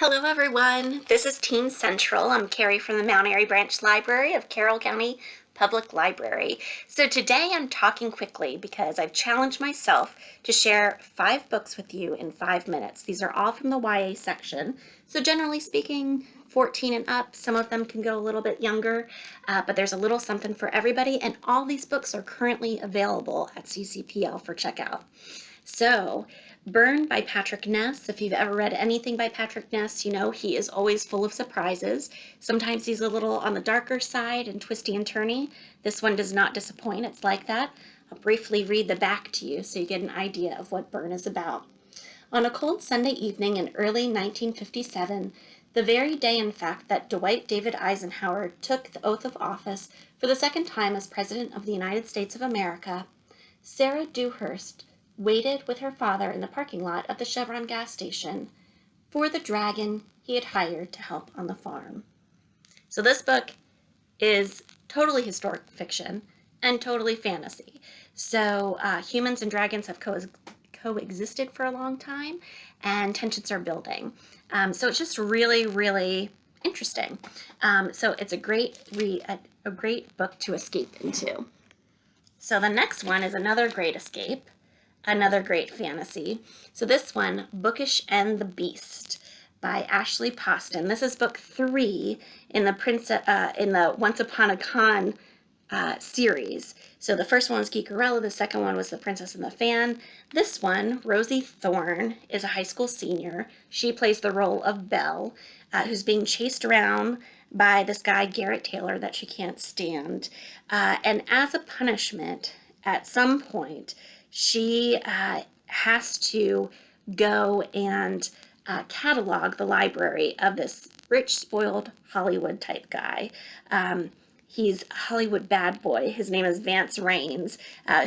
Hello everyone, this is Teen Central. I'm Carrie from the Mount Airy Branch Library of Carroll County Public Library. So today I'm talking quickly because I've challenged myself to share 5 books with you in 5 minutes. These are all from the YA section. So generally speaking, 14 and up, some of them can go a little bit younger, but there's a little something for everybody, and all these books are currently available at CCPL for checkout. So, Burn by Patrick Ness. If you've ever read anything by Patrick Ness, you know he is always full of surprises. Sometimes he's a little on the darker side and twisty and turny. This one does not disappoint. It's like that. I'll briefly read the back to you so you get an idea of what Burn is about. On a cold Sunday evening in early 1957, the very day, in fact, that Dwight David Eisenhower took the oath of office for the second time as President of the United States of America, Sarah Dewhurst waited with her father in the parking lot of the Chevron gas station for the dragon he had hired to help on the farm. So this book is totally historic fiction and totally fantasy. So humans and dragons have coexisted for a long time, and tensions are building. So it's just really, really interesting. So it's a great read, a great book to escape into. So the next one is another great escape. Another great fantasy. So this one, Bookish and the Beast by Ashley Poston. This is book 3 in the Once Upon a Con series. So the first one was Geekerella, the second one was The Princess and the Fan. This one, Rosie Thorne, is a high school senior. She plays the role of Belle, who's being chased around by this guy, Garrett Taylor, that she can't stand. And as a punishment, at some point, she has to go and catalog the library of this rich, spoiled Hollywood type guy. He's a Hollywood bad boy. His name is Vance Raines,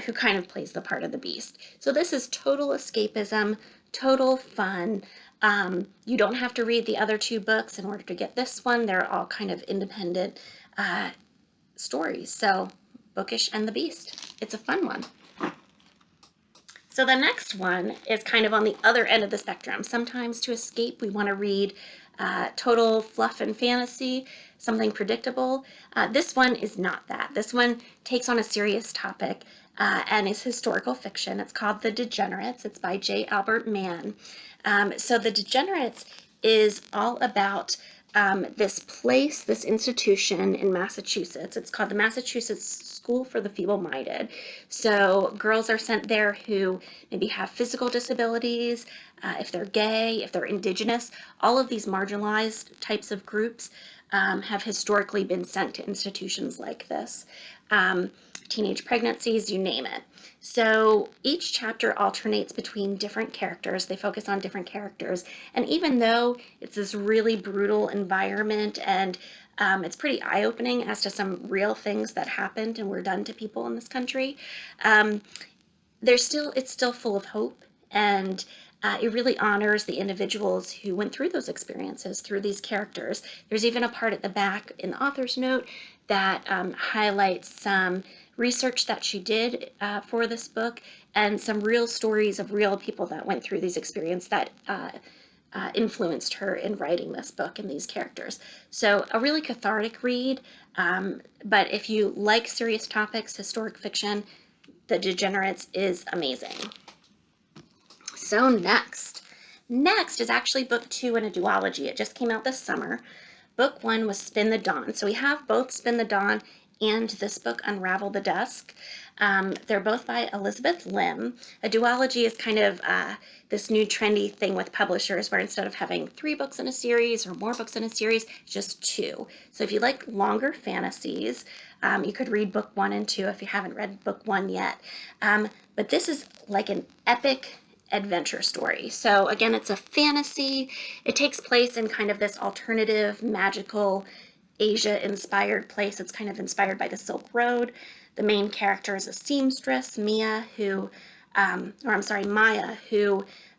who kind of plays the part of the Beast. So this is total escapism, total fun. You don't have to read the other 2 books in order to get this one. They're all kind of independent stories. So Bookish and the Beast. It's a fun one. So the next one is kind of on the other end of the spectrum. Sometimes to escape, we want to read total fluff and fantasy, something predictable. This one is not that. This one takes on a serious topic and is historical fiction. It's called The Degenerates. It's by J. Albert Mann. So The Degenerates is all about this place, this institution in Massachusetts. It's called the Massachusetts School for the Feeble-Minded. So girls are sent there who maybe have physical disabilities, if they're gay, if they're indigenous. All of these marginalized types of groups have historically been sent to institutions like this. Teenage pregnancies, you name it. So each chapter alternates between different characters. They focus on different characters. And even though it's this really brutal environment and it's pretty eye-opening as to some real things that happened and were done to people in this country, it's still full of hope, and it really honors the individuals who went through those experiences through these characters. There's even a part at the back in the author's note that highlights some research that she did for this book and some real stories of real people that went through these experiences that influenced her in writing this book and these characters. So a really cathartic read, but if you like serious topics, historic fiction, The Degenerates is amazing. So next is actually book 2 in a duology. It just came out this summer. Book 1 was Spin the Dawn. So we have both Spin the Dawn and this book, Unravel the Dusk. They're both by Elizabeth Lim. A duology is kind of this new trendy thing with publishers where instead of having 3 books in a series or more books in a series, just 2. So if you like longer fantasies, you could read book 1 and 2 if you haven't read book 1 yet. But this is like an epic adventure story. So again, it's a fantasy. It takes place in kind of this alternative, magical, Asia-inspired place. It's kind of inspired by the Silk Road. The main character is a seamstress, Maya, who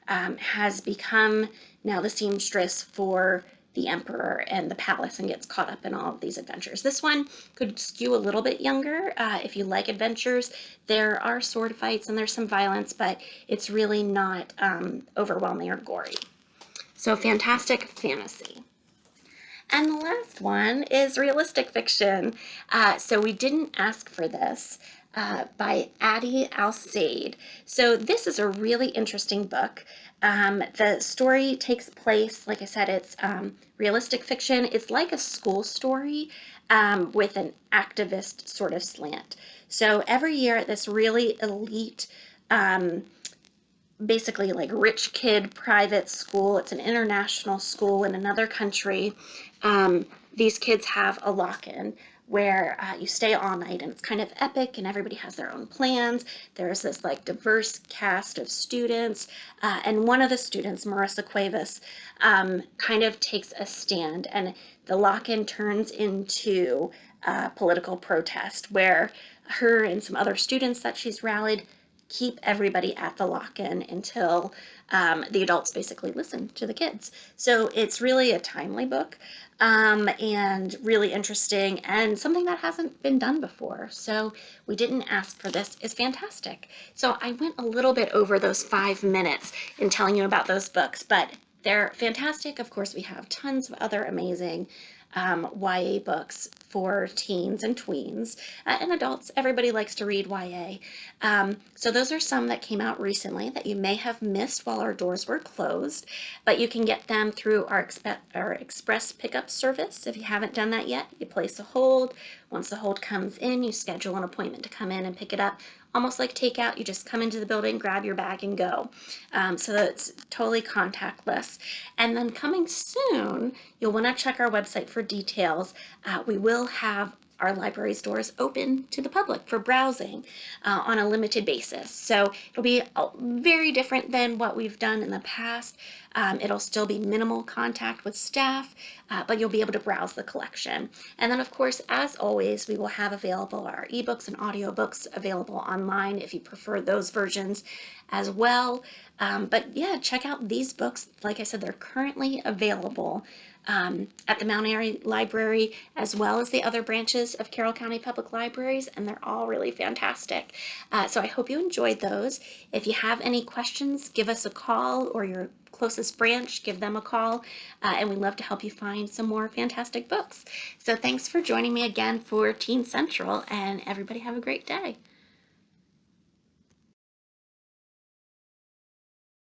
has become now the seamstress for the emperor and the palace and gets caught up in all of these adventures. This one could skew a little bit younger if you like adventures. There are sword fights and there's some violence, but it's really not overwhelming or gory. So fantastic fantasy. And the last one is realistic fiction. So we didn't ask for this. By Addie Alsaid. So this is a really interesting book. The story takes place, like I said, it's realistic fiction. It's like a school story with an activist sort of slant. So every year at this really elite basically like rich kid private school. It's an international school in another country. These kids have a lock-in where you stay all night, and it's kind of epic, and everybody has their own plans. There's this like diverse cast of students, and one of the students, Marissa Cuevas, kind of takes a stand, and the lock-in turns into political protest where her and some other students that she's rallied keep everybody at the lock-in until the adults basically listen to the kids. So it's really a timely book and really interesting and something that hasn't been done before. So we didn't ask for this. It's fantastic. So I went a little bit over those 5 minutes in telling you about those books, but they're fantastic. Of course, we have tons of other amazing YA books for teens and tweens and adults. Everybody likes to read YA. So those are some that came out recently that you may have missed while our doors were closed, but you can get them through our express pickup service. If you haven't done that yet, you place a hold. Once the hold comes in, you schedule an appointment to come in and pick it up. Almost like takeout, you just come into the building, grab your bag, and go. So that's totally contactless. And then coming soon, you'll want to check our website for details. We will have our library's doors open to the public for browsing on a limited basis. So it'll be very different than what we've done in the past. It'll still be minimal contact with staff, but you'll be able to browse the collection. And then, of course, as always, we will have available our ebooks and audiobooks available online if you prefer those versions as well. But yeah, check out these books. Like I said, they're currently available at the Mount Airy Library, as well as the other branches of Carroll County Public Libraries, and they're all really fantastic. So I hope you enjoyed those. If you have any questions, give us a call, or your closest branch, give them a call, and we'd love to help you find some more fantastic books. So thanks for joining me again for Teen Central, and everybody have a great day.